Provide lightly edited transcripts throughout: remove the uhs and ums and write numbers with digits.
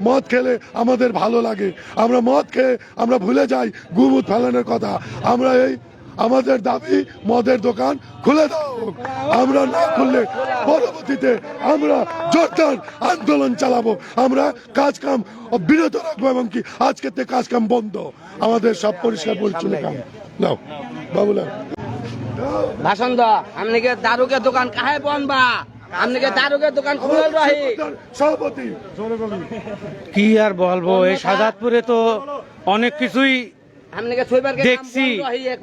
মদ খেলে আমাদের ভালো লাগে, আমরা মদ খেয়ে আমরা ভুলে যাই গুমুট ফেলানোর কথা। আমরা আমাদের দাবি মদের দোকান খুলে দাও। আমরা না খুললে পরবর্তীতে আমরা জোরদার আন্দোলন চালাবো। আমরা কাজ কাম বিরত রাখবো এবং কি আজকে থেকে কাজ কাম বন্ধ। আমাদের সব পরিষ্কার পরিচ্ছন্ন কাম নাও বাবুলা ভাষণ দাও। আপনি কে দারুকের দোকান কাহে বনবা? আপনি কে দারুকের দোকান খুলে রহি সভাপতি। কি আর বলবো, এই শাহাদাতপুরে তো অনেক কিছুই দেখছি,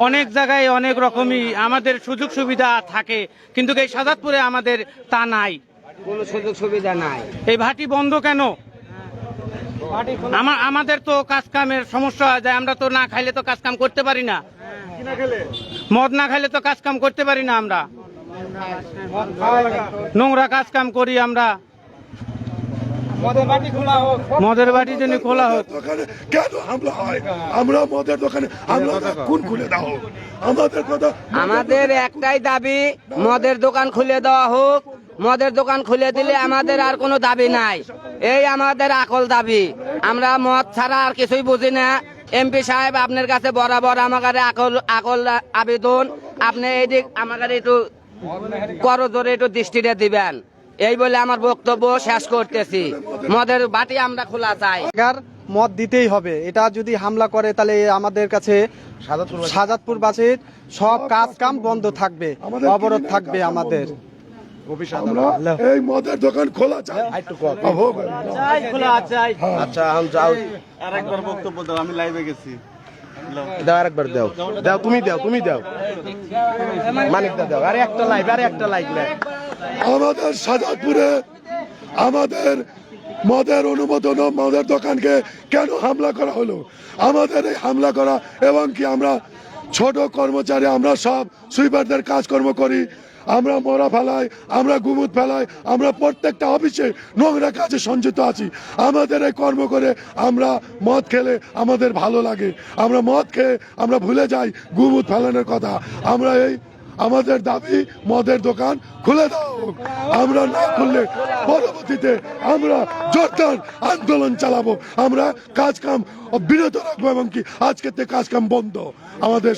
অনেক জায়গায় অনেক রকমই আমাদের সুযোগ সুবিধা থাকে, কিন্তু এই শাহাদাতপুরে আমাদের তা নাই, কোনো সুযোগ সুবিধা নাই। এই ভাটি বন্ধ কেন? আমাদের তো কাজ কামের সমস্যা হয়ে যায়, আমরা তো না খাইলে তো কাজ কাম করতে পারি না, মদ না খাইলে তো কাজ কাম করতে পারি না, আমরা নোংরা কাজ কাম করি। আমরা মদের বাটি যেন খোলা হোক। কেন হামলা হয়? আমরা মদের দোকানে হামলা কোন খুলে দাও? আমাদের কথা, আমাদের একটাই দাবি, মদের দোকান খুলে দেওয়া হোক। মদের দোকান খুলে দিলে আমাদের আর কোনো দাবি নাই, এই আমাদের আকল দাবি। আমরা মদ ছাড়া আর কিছুই বুঝি না। এমপি সাহেব আপনার কাছে বরাবর আমাদের আকল আবেদন, আপনি এই দিক আমাদের একটু করজোরে একটু দৃষ্টিতে দিবেন, এই বলে আমার বক্তব্য শেষ করতেছি। মদের বাটি আমরা খোলা চাই। মদ দিতেই হবে। এটা যদি হামলা করে তাহলে আমাদের কাছে শাহাদাতপুরবাসীর সব কাজ কাম বন্ধ থাকবে, অবরোধ থাকবে আমাদের। এই মদের দোকান খোলা চাই। আচ্ছা যাও, আরেকবার বক্তব্য দাও। আমি লাইভে গেছি, দাও আরেকবার দাও। দাও তুমি দাও, তুমি দাও, মানিক দাও। আরে একটা লাইভ, আরে একটা লাইভ। আমাদের শাহাদাতপুরে আমাদের মদের অনুমোদন মদের দোকানকে কেন হামলা করা হলো? আমাদের এই হামলা করা এবং কি আমরা ছোট কর্মচারী, আমরা সব সুইপারদের কাজকর্ম করি, আমরা মরা ফেলাই, আমরা গুমুট ফেলাই, আমরা প্রত্যেকটা অফিসে নোংরা কাজে সংযুক্ত আছি। আমাদের এই কর্ম করে আমরা মদ খেলে আমাদের ভালো লাগে, আমরা মদ খেয়ে আমরা ভুলে যাই গুমুট ফেলানোর কথা। আমরা আমাদের দাবি মদের দোকান খুলে দাও। আমরা না খুললে পরবর্তীতে আমরা জোরদার আন্দোলন চালাবো। আমরা কাজ কাম বিরত রাখবো এবং কি আজকে থেকে কাজ কাম বন্ধ। আমাদের